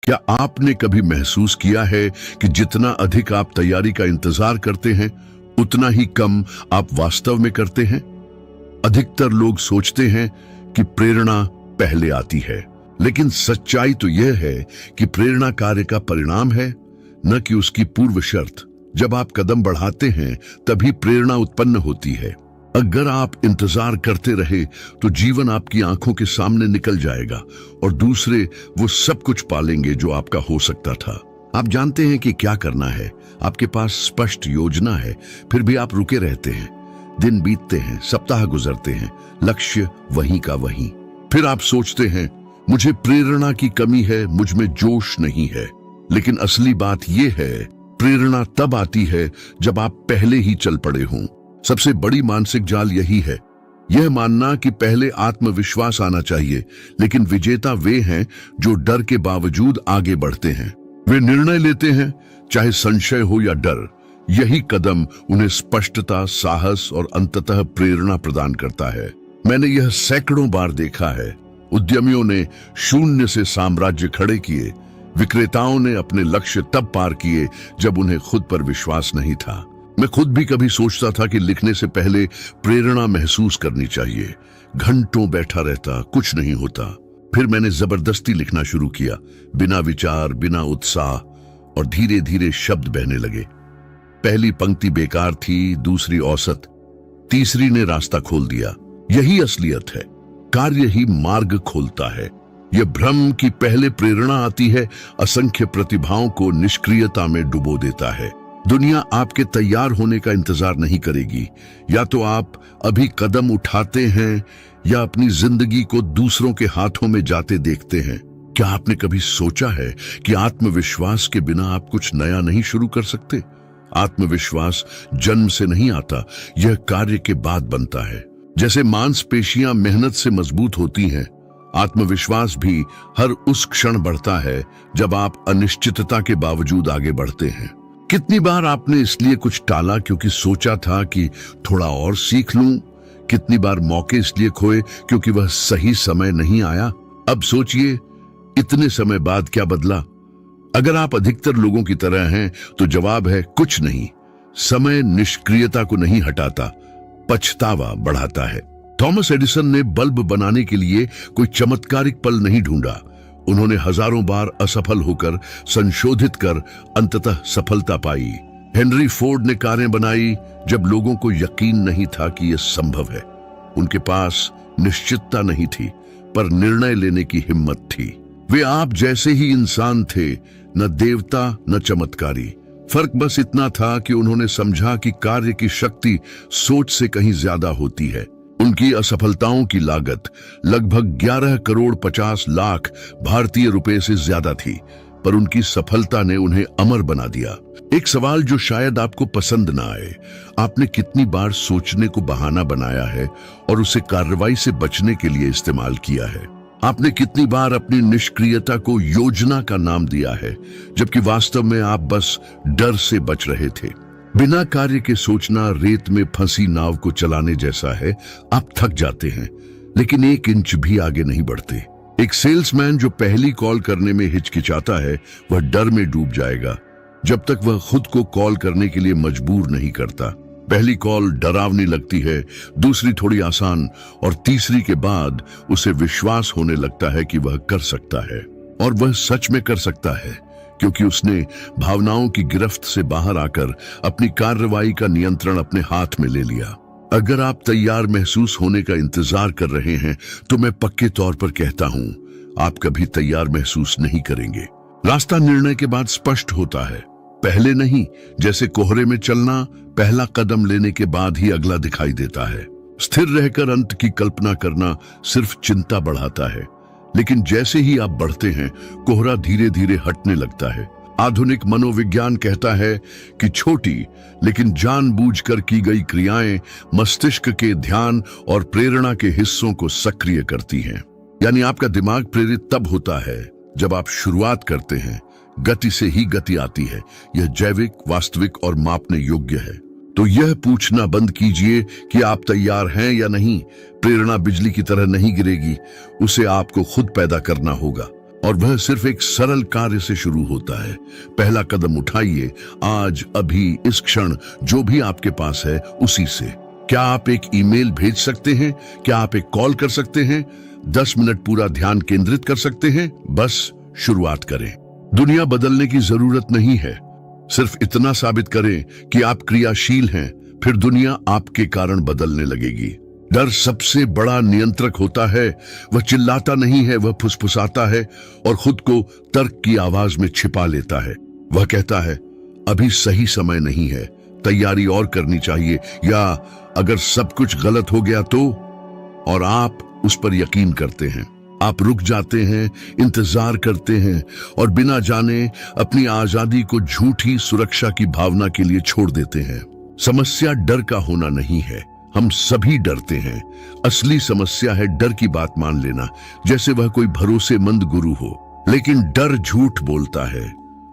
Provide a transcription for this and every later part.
क्या आपने कभी महसूस किया है कि जितना अधिक आप तैयारी का इंतजार करते हैं, उतना ही कम आप वास्तव में करते हैं? अधिकतर लोग सोचते हैं कि प्रेरणा पहले आती है, लेकिन सच्चाई तो यह है कि प्रेरणा कार्य का परिणाम है, न कि उसकी पूर्व शर्त। जब आप कदम बढ़ाते हैं, तभी प्रेरणा उत्पन्न होती है। अगर आप इंतजार करते रहे तो जीवन आपकी आंखों के सामने निकल जाएगा और दूसरे वो सब कुछ पालेंगे जो आपका हो सकता था। आप जानते हैं कि क्या करना है, आपके पास स्पष्ट योजना है, फिर भी आप रुके रहते हैं। दिन बीतते हैं, सप्ताह गुजरते हैं, लक्ष्य वहीं का वहीं। फिर आप सोचते हैं, मुझे प्रेरणा की कमी है, मुझ में जोश नहीं है। लेकिन असली बात यह है, प्रेरणा तब आती है जब आप पहले ही चल पड़े हों। सबसे बड़ी मानसिक जाल यही है, यह मानना कि पहले आत्मविश्वास आना चाहिए। लेकिन विजेता वे हैं जो डर के बावजूद आगे बढ़ते हैं। वे निर्णय लेते हैं, चाहे संशय हो या डर। यही कदम उन्हें स्पष्टता, साहस और अंततः प्रेरणा प्रदान करता है। मैंने यह सैकड़ों बार देखा है। उद्यमियों ने शून्य से साम्राज्य खड़े किए। विक्रेताओं ने अपने लक्ष्य तब पार किए जब उन्हें खुद पर विश्वास नहीं था। मैं खुद भी कभी सोचता था कि लिखने से पहले प्रेरणा महसूस करनी चाहिए। घंटों बैठा रहता, कुछ नहीं होता। फिर मैंने जबरदस्ती लिखना शुरू किया, बिना विचार, बिना उत्साह, और धीरे धीरे शब्द बहने लगे। पहली पंक्ति बेकार थी, दूसरी औसत, तीसरी ने रास्ता खोल दिया। यही असलियत है, कार्य ही मार्ग खोलता है। यह भ्रम कि पहले प्रेरणा आती है, असंख्य प्रतिभाओं को निष्क्रियता में डुबो देता है। दुनिया आपके तैयार होने का इंतजार नहीं करेगी। या तो आप अभी कदम उठाते हैं या अपनी जिंदगी को दूसरों के हाथों में जाते देखते हैं। क्या आपने कभी सोचा है कि आत्मविश्वास के बिना आप कुछ नया नहीं शुरू कर सकते? आत्मविश्वास जन्म से नहीं आता, यह कार्य के बाद बनता है। जैसे मांसपेशियां मेहनत से मजबूत होती हैं, आत्मविश्वास भी हर उस क्षण बढ़ता है जब आप अनिश्चितता के बावजूद आगे बढ़ते हैं। कितनी बार आपने इसलिए कुछ टाला क्योंकि सोचा था कि थोड़ा और सीख लूं? कितनी बार मौके इसलिए खोए क्योंकि वह सही समय नहीं आया? अब सोचिए, इतने समय बाद क्या बदला? अगर आप अधिकतर लोगों की तरह हैं तो जवाब है कुछ नहीं। समय निष्क्रियता को नहीं हटाता, पछतावा बढ़ाता है। थॉमस एडिसन ने बल्ब बनाने के लिए कोई चमत्कारिक पल नहीं ढूंढा। उन्होंने हजारों बार असफल होकर, संशोधित कर अंततः सफलता पाई। हेनरी फोर्ड ने कारें बनाई जब लोगों को यकीन नहीं था कि यह संभव है। उनके पास निश्चितता नहीं थी, पर निर्णय लेने की हिम्मत थी। वे आप जैसे ही इंसान थे, न देवता न चमत्कारी। फर्क बस इतना था कि उन्होंने समझा कि कार्य की शक्ति सोच से कहीं ज्यादा होती है। उनकी असफलताओं की लागत लगभग 11 करोड़ 50 लाख भारतीय रुपए से ज्यादा थी, पर उनकी सफलता ने उन्हें अमर बना दिया। एक सवाल जो शायद आपको पसंद ना आए, आपने कितनी बार सोचने को बहाना बनाया है और उसे कार्रवाई से बचने के लिए इस्तेमाल किया है? आपने कितनी बार अपनी निष्क्रियता को योजना का नाम दिया है, जबकि वास्तव में आप बस डर से बच रहे थे? बिना कार्य के सोचना रेत में फंसी नाव को चलाने जैसा है। आप थक जाते हैं, लेकिन 1 इंच भी आगे नहीं बढ़ते। एक सेल्समैन जो पहली कॉल करने में हिचकिचाता है, वह डर में डूब जाएगा जब तक वह खुद को कॉल करने के लिए मजबूर नहीं करता। पहली कॉल डरावनी लगती है, दूसरी थोड़ी आसान, और तीसरी के बाद उसे विश्वास होने लगता है कि वह कर सकता है। और वह सच में कर सकता है, क्योंकि उसने भावनाओं की गिरफ्त से बाहर आकर अपनी कार्रवाई का नियंत्रण अपने हाथ में ले लिया। अगर आप तैयार महसूस होने का इंतजार कर रहे हैं, तो मैं पक्के तौर पर कहता हूं, आप कभी तैयार महसूस नहीं करेंगे। रास्ता निर्णय के बाद स्पष्ट होता है, पहले नहीं। जैसे कोहरे में चलना, पहला कदम लेने के बाद ही अगला दिखाई देता है। स्थिर रहकर अंत की कल्पना करना सिर्फ चिंता बढ़ाता है, लेकिन जैसे ही आप बढ़ते हैं, कोहरा धीरे धीरे हटने लगता है। आधुनिक मनोविज्ञान कहता है कि छोटी लेकिन जानबूझकर की गई क्रियाएं मस्तिष्क के ध्यान और प्रेरणा के हिस्सों को सक्रिय करती हैं। यानी आपका दिमाग प्रेरित तब होता है जब आप शुरुआत करते हैं। गति से ही गति आती है। यह जैविक, वास्तविक और मापने योग्य है। तो यह पूछना बंद कीजिए कि आप तैयार हैं या नहीं। प्रेरणा बिजली की तरह नहीं गिरेगी, उसे आपको खुद पैदा करना होगा। और वह सिर्फ एक सरल कार्य से शुरू होता है। पहला कदम उठाइए, आज, अभी, इस क्षण, जो भी आपके पास है उसी से। क्या आप एक ईमेल भेज सकते हैं? क्या आप एक कॉल कर सकते हैं? 10 मिनट पूरा ध्यान केंद्रित कर सकते हैं? बस शुरुआत करें। दुनिया बदलने की जरूरत नहीं है, सिर्फ इतना साबित करें कि आप क्रियाशील हैं, फिर दुनिया आपके कारण बदलने लगेगी। डर सबसे बड़ा नियंत्रक होता है। वह चिल्लाता नहीं है, वह फुसफुसाता है और खुद को तर्क की आवाज में छिपा लेता है। वह कहता है, अभी सही समय नहीं है, तैयारी और करनी चाहिए, या अगर सब कुछ गलत हो गया तो। और आप उस पर यकीन करते हैं। आप रुक जाते हैं, इंतजार करते हैं और बिना जाने अपनी आजादी को झूठी सुरक्षा की भावना के लिए छोड़ देते हैं। समस्या डर का होना नहीं है, हम सभी डरते हैं। असली समस्या है डर की बात मान लेना, जैसे वह कोई भरोसेमंद गुरु हो। लेकिन डर झूठ बोलता है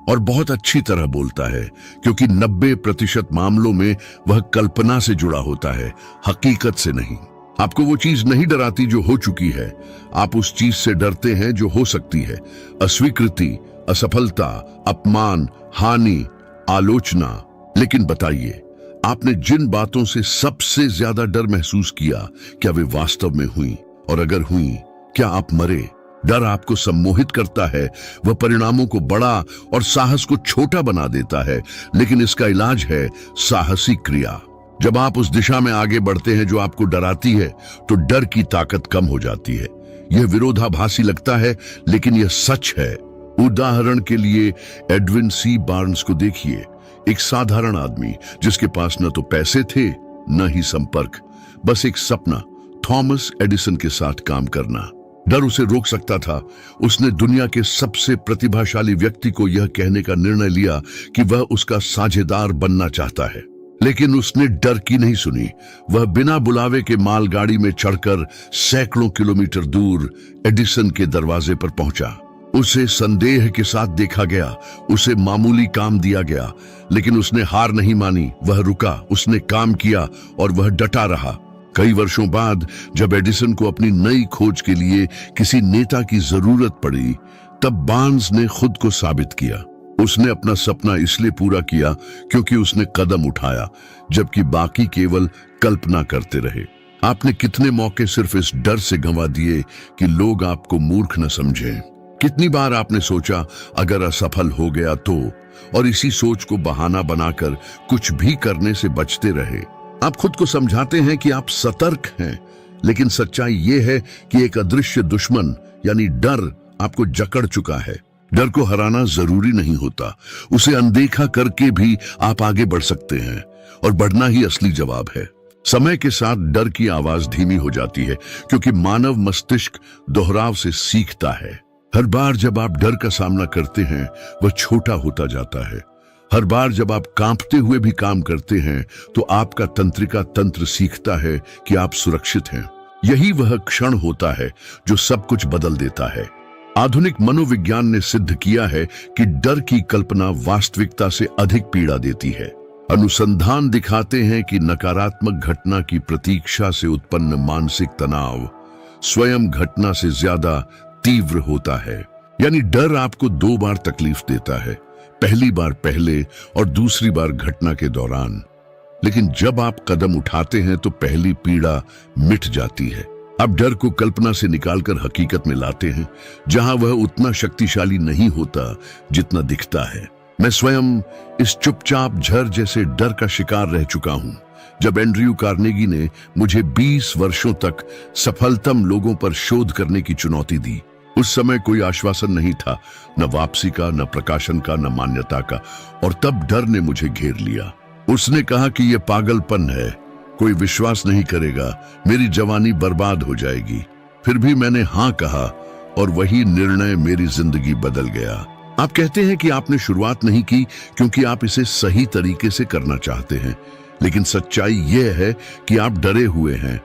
और बहुत अच्छी तरह बोलता है, क्योंकि 90% मामलों में वह कल्पना से जुड़ा होता है, हकीकत से नहीं। आपको वो चीज नहीं डराती जो हो चुकी है, आप उस चीज से डरते हैं जो हो सकती है। अस्वीकृति, असफलता, अपमान, हानि, आलोचना। लेकिन बताइए, आपने जिन बातों से सबसे ज्यादा डर महसूस किया, क्या वे वास्तव में हुई? और अगर हुई, क्या आप मरे? डर आपको सम्मोहित करता है, वह परिणामों को बड़ा और साहस को छोटा बना देता है। लेकिन इसका इलाज है साहसी क्रिया। जब आप उस दिशा में आगे बढ़ते हैं जो आपको डराती है, तो डर की ताकत कम हो जाती है। यह विरोधाभासी लगता है, लेकिन यह सच है। उदाहरण के लिए एडविन सी बार्न्स को देखिए, एक साधारण आदमी जिसके पास न तो पैसे थे न ही संपर्क, बस एक सपना, थॉमस एडिसन के साथ काम करना। डर उसे रोक सकता था। उसने दुनिया के सबसे प्रतिभाशाली व्यक्ति को यह कहने का निर्णय लिया कि वह उसका साझेदार बनना चाहता है। लेकिन उसने डर की नहीं सुनी। वह बिना बुलावे के मालगाड़ी में चढ़कर सैकड़ों किलोमीटर दूर एडिसन के दरवाजे पर पहुंचा। उसे संदेह के साथ देखा गया, उसे मामूली काम दिया गया, लेकिन उसने हार नहीं मानी। वह रुका, उसने काम किया और वह डटा रहा। कई वर्षों बाद जब एडिसन को अपनी नई खोज के लिए किसी नेता की जरूरत पड़ी, तब बार्न्स ने खुद को साबित किया। उसने अपना सपना इसलिए पूरा किया क्योंकि उसने कदम उठाया, जबकि बाकी केवल कल्पना करते रहे। आपने कितने मौके सिर्फ इस डर से गंवा दिए कि लोग आपको मूर्ख न समझें? कितनी बार आपने सोचा, अगर असफल हो गया तो, और इसी सोच को बहाना बनाकर कुछ भी करने से बचते रहे। आप खुद को समझाते हैं कि आप सतर्क हैं, लेकिन सच्चाई ये है कि एक अदृश्य दुश्मन यानी डर आपको जकड़ चुका है। डर को हराना जरूरी नहीं होता, उसे अनदेखा करके भी आप आगे बढ़ सकते हैं, और बढ़ना ही असली जवाब है। समय के साथ डर की आवाज धीमी हो जाती है, क्योंकि मानव मस्तिष्क दोहराव से सीखता है। हर बार जब आप डर का सामना करते हैं, वह छोटा होता जाता है। हर बार जब आप कांपते हुए भी काम करते हैं, तो आपका तंत्रिका तंत्र सीखता है कि आप सुरक्षित हैं। यही वह क्षण होता है जो सब कुछ बदल देता है। आधुनिक मनोविज्ञान ने सिद्ध किया है कि डर की कल्पना वास्तविकता से अधिक पीड़ा देती है। अनुसंधान दिखाते हैं कि नकारात्मक घटना की प्रतीक्षा से उत्पन्न मानसिक तनाव स्वयं घटना से ज्यादा तीव्र होता है। यानी डर आपको 2 बार तकलीफ देता है, पहली बार पहले और दूसरी बार घटना के दौरान। लेकिन जब आप कदम उठाते हैं तो पहली पीड़ा मिट जाती है। आप डर को कल्पना से निकालकर हकीकत में लाते हैं, जहां वह उतना शक्तिशाली नहीं होता जितना दिखता है। मैं स्वयं इस चुपचाप झर जैसे डर का शिकार रह चुका हूं। जब एंड्रयू कार्नेगी ने मुझे 20 वर्षों तक सफलतम लोगों पर शोध करने की चुनौती दी, उस समय कोई आश्वासन नहीं था, न वापसी का, न प्रकाशन का, न मान्यता का। और तब डर ने मुझे घेर लिया। उसने कहा कि यह पागलपन है, कोई विश्वास नहीं करेगा, मेरी जवानी बर्बाद हो जाएगी। फिर भी मैंने हाँ कहा, और वही निर्णय मेरी जिंदगी बदल गया। आप कहते हैं कि आपने शुरुआत नहीं की क्योंकि आप इसे सही तरीके से करना चाहते हैं, लेकिन सच्चाई यह है कि आप डरे हुए हैं।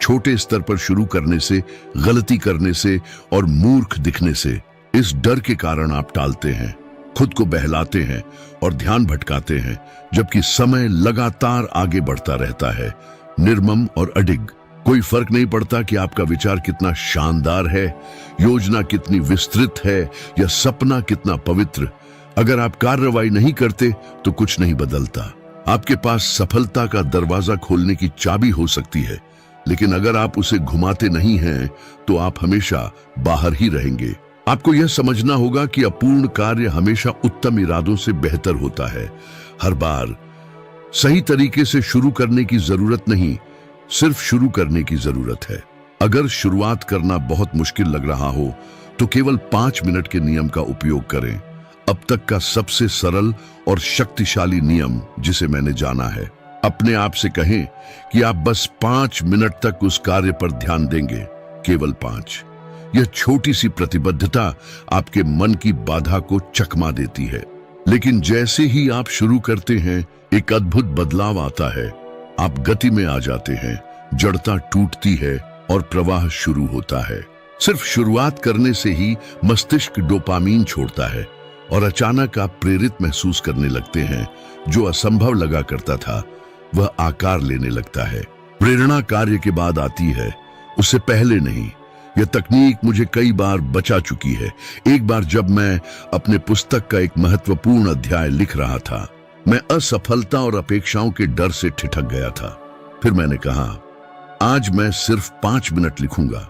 छोटे स्तर पर शुरू करने से, गलती करने से और मूर्ख दिखने से, इस डर के कारण आप टालते हैं, खुद को बहलाते हैं और ध्यान भटकाते हैं, जबकि समय लगातार आगे बढ़ता रहता है, निर्मम और अडिग। कोई फर्क नहीं पड़ता कि आपका विचार कितना शानदार है, योजना कितनी विस्तृत है या सपना कितना पवित्र। अगर आप कार्रवाई नहीं करते तो कुछ नहीं बदलता। आपके पास सफलता का दरवाजा खोलने की चाबी हो सकती है, लेकिन अगर आप उसे घुमाते नहीं हैं तो आप हमेशा बाहर ही रहेंगे। आपको यह समझना होगा कि अपूर्ण कार्य हमेशा उत्तम इरादों से बेहतर होता है। हर बार सही तरीके से शुरू करने की जरूरत नहीं, सिर्फ शुरू करने की जरूरत है। अगर शुरुआत करना बहुत मुश्किल लग रहा हो तो केवल 5 मिनट के नियम का उपयोग करें। अब तक का सबसे सरल और शक्तिशाली नियम जिसे मैंने जाना है। अपने आप से कहें कि आप बस 5 मिनट तक उस कार्य पर ध्यान देंगे, केवल 5। यह छोटी सी प्रतिबद्धता आपके मन की बाधा को चकमा देती है, लेकिन जैसे ही आप शुरू करते हैं एक अद्भुत बदलाव आता है। आप गति में आ जाते हैं, जड़ता टूटती है और प्रवाह शुरू होता है। सिर्फ शुरुआत करने से ही मस्तिष्क डोपामीन छोड़ता है और अचानक आप प्रेरित महसूस करने लगते हैं। जो असंभव लगा करता था वह आकार लेने लगता है। प्रेरणा कार्य के बाद आती है, उससे पहले नहीं। यह तकनीक मुझे कई बार बचा चुकी है। एक बार जब मैं अपने पुस्तक का एक महत्वपूर्ण अध्याय लिख रहा था, मैं असफलता और अपेक्षाओं के डर से ठिठक गया था। फिर मैंने कहा, आज मैं सिर्फ 5 मिनट लिखूंगा।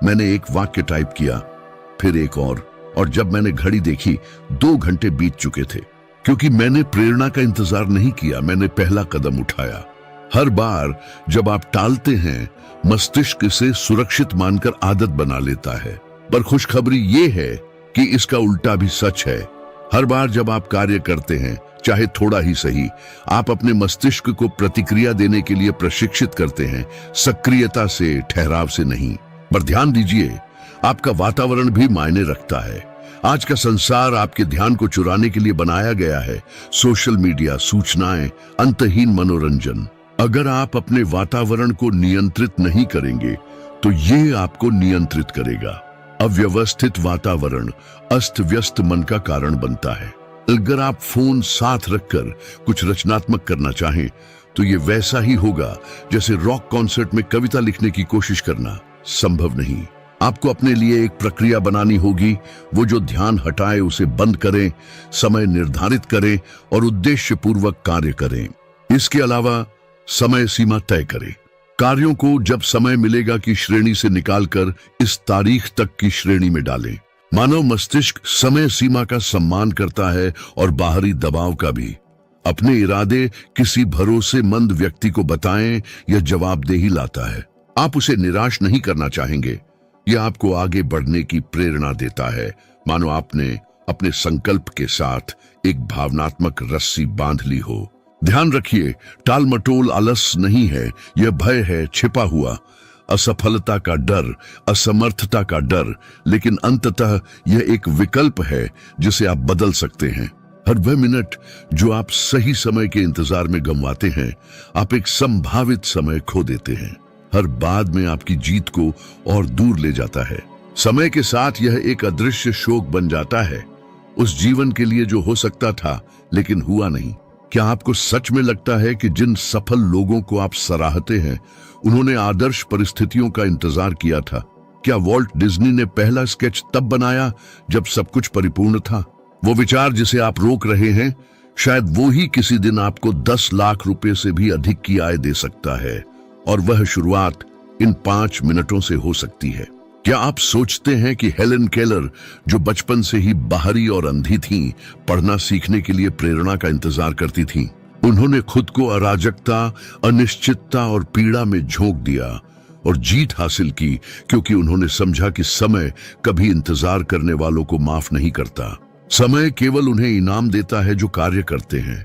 मैंने एक वाक्य टाइप किया, फिर एक और जब मैंने घड़ी देखी 2 घंटे बीत चुके थे। क्योंकि मैंने प्रेरणा का इंतजार नहीं किया, मैंने पहला कदम उठाया। हर बार जब आप टालते हैं, मस्तिष्क इसे सुरक्षित मानकर आदत बना लेता है। पर खुशखबरी ये है कि इसका उल्टा भी सच है। हर बार जब आप कार्य करते हैं, चाहे थोड़ा ही सही, आप अपने मस्तिष्क को प्रतिक्रिया देने के लिए प्रशिक्षित करते हैं, सक्रियता से, ठहराव से नहीं। पर ध्यान दीजिए, आपका वातावरण भी मायने रखता है। आज का संसार आपके ध्यान को चुराने के लिए बनाया गया है। सोशल मीडिया, सूचनाएं, अंतहीन मनोरंजन। अगर आप अपने वातावरण को नियंत्रित नहीं करेंगे तो ये आपको नियंत्रित करेगा। अव्यवस्थित वातावरण अस्त व्यस्त मन का कारण बनता है। अगर आप फोन साथ रखकर कुछ रचनात्मक करना चाहें तो ये वैसा ही होगा जैसे रॉक कॉन्सर्ट में कविता लिखने की कोशिश करना। संभव नहीं। आपको अपने लिए एक प्रक्रिया बनानी होगी। वो जो ध्यान हटाए उसे बंद करें, समय निर्धारित करें और उद्देश्य पूर्वक कार्य करें। इसके अलावा समय सीमा तय करें। कार्यों को जब समय मिलेगा की श्रेणी से निकालकर इस तारीख तक की श्रेणी में डालें। मानव मस्तिष्क समय सीमा का सम्मान करता है और बाहरी दबाव का भी। अपने इरादे किसी भरोसेमंद व्यक्ति को बताएं या जवाबदेही लाता है। आप उसे निराश नहीं करना चाहेंगे। यह आपको आगे बढ़ने की प्रेरणा देता है, मानो आपने अपने संकल्प के साथ एक भावनात्मक रस्सी बांध ली हो। ध्यान रखिए, टाल मटोल आलस नहीं है, यह भय है, छिपा हुआ असफलता का डर, असमर्थता का डर। लेकिन अंततः यह एक विकल्प है जिसे आप बदल सकते हैं। हर वह मिनट जो आप सही समय के इंतजार में गंवाते हैं, आप एक संभावित समय खो देते हैं। हर बाद में आपकी जीत को और दूर ले जाता है। समय के साथ यह एक अदृश्य शोक बन जाता है, उस जीवन के लिए जो हो सकता था लेकिन हुआ नहीं। क्या आपको सच में लगता है कि जिन सफल लोगों को आप सराहते हैं उन्होंने आदर्श परिस्थितियों का इंतजार किया था? क्या वॉल्ट डिज्नी ने पहला स्केच तब बनाया जब सब कुछ परिपूर्ण था? वो विचार जिसे आप रोक रहे हैं, शायद वो ही किसी दिन आपको 10 लाख रुपए से भी अधिक की आय दे सकता है। और वह शुरुआत इन 5 मिनटों से हो सकती है। क्या आप सोचते हैं कि हेलेन केलर, जो बचपन से ही बाहरी और अंधी थीं, पढ़ना सीखने के लिए प्रेरणा का इंतजार करती थीं? उन्होंने खुद को अराजकता, अनिश्चितता और पीड़ा में झोंक दिया और जीत हासिल की क्योंकि उन्होंने समझा कि समय कभी इंतजार करने वालों को माफ नहीं करता। समय केवल उन्हें इनाम देता है जो कार्य करते हैं,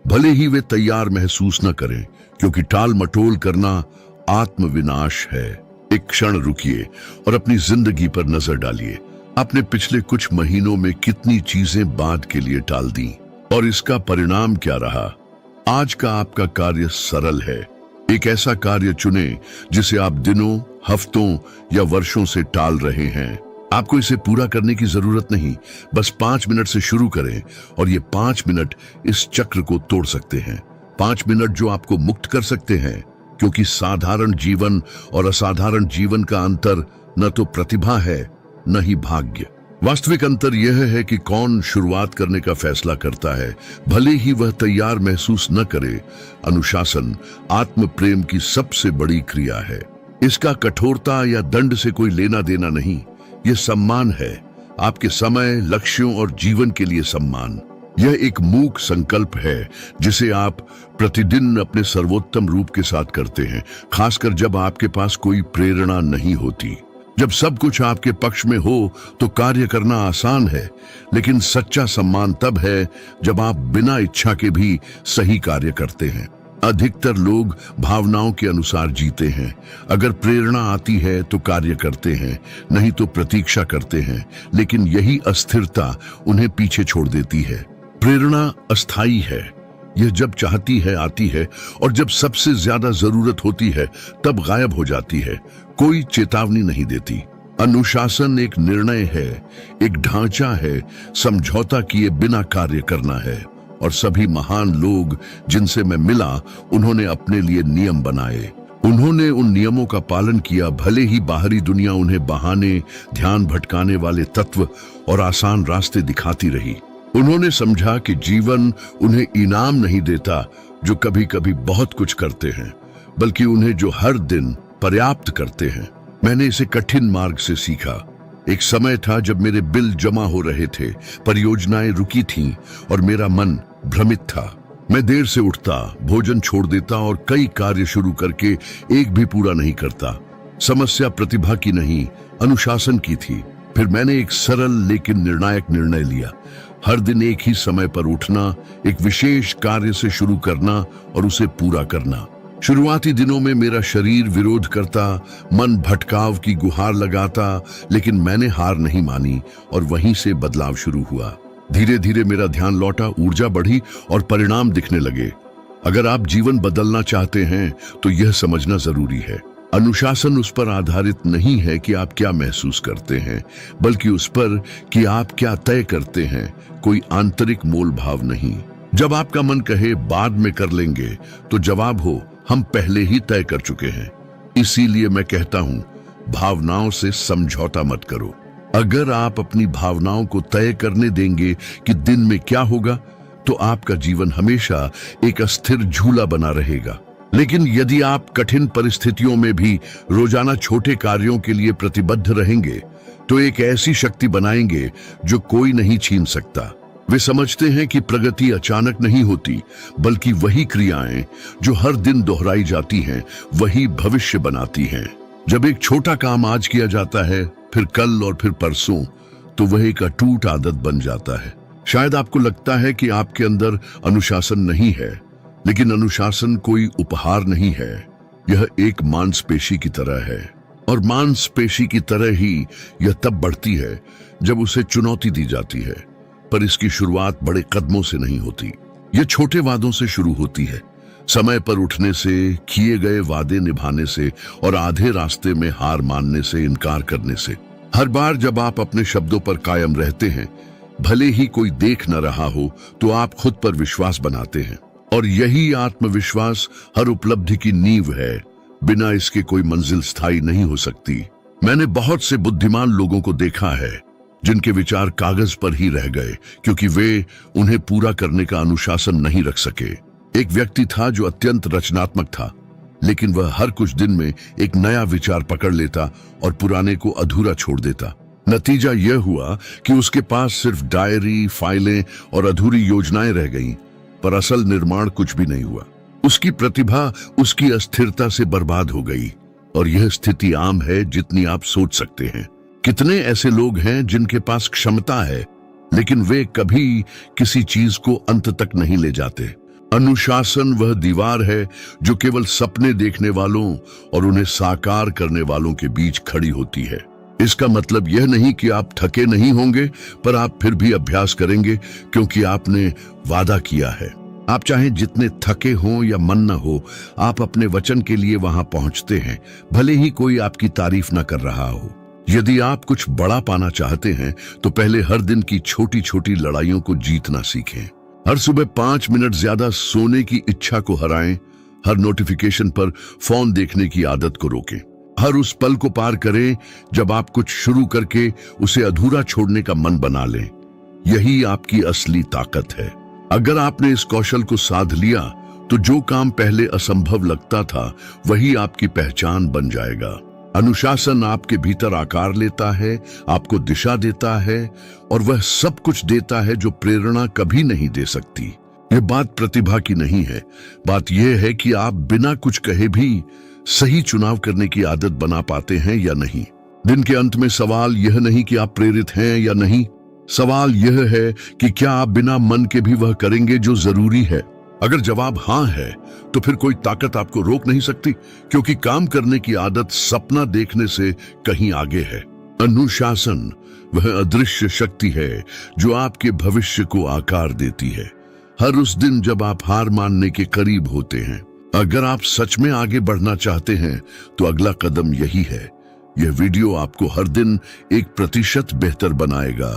भले ही वे तैयार महसूस न करें, क्योंकि टाल मटोल करना आत्मविनाश है। एक क्षण रुकिए और अपनी जिंदगी पर नजर डालिए। आपने पिछले कुछ महीनों में कितनी चीजें बाद के लिए टाल दी और इसका परिणाम क्या रहा? आज का आपका कार्य सरल है। एक ऐसा कार्य चुने जिसे आप दिनों, हफ्तों या वर्षों से टाल रहे हैं। आपको इसे पूरा करने की जरूरत नहीं, बस 5 मिनट से शुरू करें और ये 5 मिनट इस चक्र को तोड़ सकते हैं। 5 मिनट जो आपको मुक्त कर सकते हैं, क्योंकि साधारण जीवन और असाधारण जीवन का अंतर न तो प्रतिभा है न ही भाग्य। वास्तविक अंतर यह है कि कौन शुरुआत करने का फैसला करता है, भले ही वह तैयार महसूस न करे। अनुशासन आत्म प्रेम की सबसे बड़ी क्रिया है। इसका कठोरता या दंड से कोई लेना देना नहीं, यह सम्मान है, आपके समय, लक्ष्यों और जीवन के लिए सम्मान। यह एक मूक संकल्प है जिसे आप प्रतिदिन अपने सर्वोत्तम रूप के साथ करते हैं, खासकर जब आपके पास कोई प्रेरणा नहीं होती। जब सब कुछ आपके पक्ष में हो तो कार्य करना आसान है, लेकिन सच्चा सम्मान तब है जब आप बिना इच्छा के भी सही कार्य करते हैं। अधिकतर लोग भावनाओं के अनुसार जीते हैं। अगर प्रेरणा आती है तो कार्य करते हैं, नहीं तो प्रतीक्षा करते हैं, लेकिन यही अस्थिरता उन्हें पीछे छोड़ देती है। प्रेरणा अस्थायी है, यह जब चाहती है आती है और जब सबसे ज्यादा जरूरत होती है तब गायब हो जाती है, कोई चेतावनी नहीं देती। अनुशासन एक निर्णय है, एक ढांचा है, समझौता किए बिना कार्य करना है। और सभी महान लोग जिनसे मैं मिला, उन्होंने अपने लिए नियम बनाए। उन्होंने उन नियमों का पालन किया, भले ही बाहरी दुनिया उन्हें बहाने, ध्यान भटकाने वाले तत्व और आसान रास्ते दिखाती रही। उन्होंने समझा कि जीवन उन्हें इनाम नहीं देता जो कभी कभी बहुत कुछ करते हैं, बल्कि उन्हें जो हर दिन पर्याप्त करते हैं। मैंने इसे कठिन मार्ग से सीखा। एक समय था जब मेरे बिल जमा हो रहे थे, परियोजनाएं रुकी थीं और मेरा मन भ्रमित था। मैं देर से उठता, भोजन छोड़ देता और कई कार्य शुरू करके एक भी पूरा नहीं करता। समस्या प्रतिभा की नहीं, अनुशासन की थी। फिर मैंने एक सरल लेकिन निर्णायक निर्णय लिया। हर दिन एक ही समय पर उठना, एक विशेष कार्य से शुरू करना और उसे पूरा करना। शुरुआती दिनों में मेरा शरीर विरोध करता, मन भटकाव की गुहार लगाता, लेकिन मैंने हार नहीं मानी और वहीं से बदलाव शुरू हुआ। धीरे धीरे मेरा ध्यान लौटा, ऊर्जा बढ़ी और परिणाम दिखने लगे। अगर आप जीवन बदलना चाहते हैं तो यह समझना जरूरी है, अनुशासन उस पर आधारित नहीं है कि आप क्या महसूस करते हैं, बल्कि उस पर कि आप क्या तय करते हैं, कोई आंतरिक मोल भाव नहीं। जब आपका मन कहे बाद में कर लेंगे, तो जवाब हो हम पहले ही तय कर चुके हैं। इसीलिए मैं कहता हूं, भावनाओं से समझौता मत करो। अगर आप अपनी भावनाओं को तय करने देंगे कि दिन में क्या होगा, तो आपका जीवन हमेशा एक अस्थिर झूला बना रहेगा। लेकिन यदि आप कठिन परिस्थितियों में भी रोजाना छोटे कार्यों के लिए प्रतिबद्ध रहेंगे, तो एक ऐसी शक्ति बनाएंगे जो कोई नहीं छीन सकता। वे समझते हैं कि प्रगति अचानक नहीं होती, बल्कि वही क्रियाएं जो हर दिन दोहराई जाती हैं, वही भविष्य बनाती हैं। जब एक छोटा काम आज किया जाता है, फिर कल और फिर परसों, तो वह एक अटूट आदत बन जाता है। शायद आपको लगता है कि आपके अंदर अनुशासन नहीं है, लेकिन अनुशासन कोई उपहार नहीं है, यह एक मांसपेशी की तरह है। और मांसपेशी की तरह ही यह तब बढ़ती है जब उसे चुनौती दी जाती है। पर इसकी शुरुआत बड़े कदमों से नहीं होती, यह छोटे वादों से शुरू होती है। समय पर उठने से, किए गए वादे निभाने से और आधे रास्ते में हार मानने से इनकार करने से। हर बार जब आप अपने शब्दों पर कायम रहते हैं, भले ही कोई देख न रहा हो, तो आप खुद पर विश्वास बनाते हैं। और यही आत्मविश्वास हर उपलब्धि की नींव है। बिना इसके कोई मंजिल स्थायी नहीं हो सकती। मैंने बहुत से बुद्धिमान लोगों को देखा है जिनके विचार कागज पर ही रह गए, क्योंकि वे उन्हें पूरा करने का अनुशासन नहीं रख सके। एक व्यक्ति था जो अत्यंत रचनात्मक था, लेकिन वह हर कुछ दिन में एक नया विचार पकड़ लेता और पुराने को अधूरा छोड़ देता। नतीजा यह हुआ कि उसके पास सिर्फ डायरी, फाइलें और अधूरी योजनाएं रह गईं, पर असल निर्माण कुछ भी नहीं हुआ। उसकी प्रतिभा उसकी अस्थिरता से बर्बाद हो गई। और यह स्थिति आम है जितनी आप सोच सकते हैं। कितने ऐसे लोग हैं जिनके पास क्षमता है, लेकिन वे कभी किसी चीज को अंत तक नहीं ले जाते। अनुशासन वह दीवार है जो केवल सपने देखने वालों और उन्हें साकार करने वालों के बीच खड़ी होती है। इसका मतलब यह नहीं कि आप थके नहीं होंगे, पर आप फिर भी अभ्यास करेंगे, क्योंकि आपने वादा किया है। आप चाहे जितने थके हों या मन न हो, आप अपने वचन के लिए वहां पहुंचते हैं, भले ही कोई आपकी तारीफ न कर रहा हो। यदि आप कुछ बड़ा पाना चाहते हैं, तो पहले हर दिन की छोटी छोटी लड़ाइयों को जीतना सीखें। हर सुबह 5 मिनट ज्यादा सोने की इच्छा को हराएं। हर नोटिफिकेशन पर फोन देखने की आदत को रोकें। हर उस पल को पार करें जब आप कुछ शुरू करके उसे अधूरा छोड़ने का मन बना लें। यही आपकी असली ताकत है। अगर आपने इस कौशल को साध लिया तो जो काम पहले असंभव लगता था वही आपकी पहचान बन जाएगा। अनुशासन आपके भीतर आकार लेता है, आपको दिशा देता है और वह सब कुछ देता है जो प्रेरणा कभी नहीं दे सकती। यह बात प्रतिभा की नहीं है, बात यह है कि आप बिना कुछ कहे भी सही चुनाव करने की आदत बना पाते हैं या नहीं। दिन के अंत में सवाल यह नहीं कि आप प्रेरित हैं या नहीं, सवाल यह है कि क्या आप बिना मन के भी वह करेंगे जो जरूरी है। अगर जवाब हाँ है तो फिर कोई ताकत आपको रोक नहीं सकती, क्योंकि काम करने की आदत सपना देखने से कहीं आगे है। अनुशासन वह अदृश्य शक्ति है जो आपके भविष्य को आकार देती है। हर उस दिन जब आप हार मानने के करीब होते हैं। अगर आप सच में आगे बढ़ना चाहते हैं तो अगला कदम यही है। यह वीडियो आपको हर दिन 1% बेहतर बनाएगा।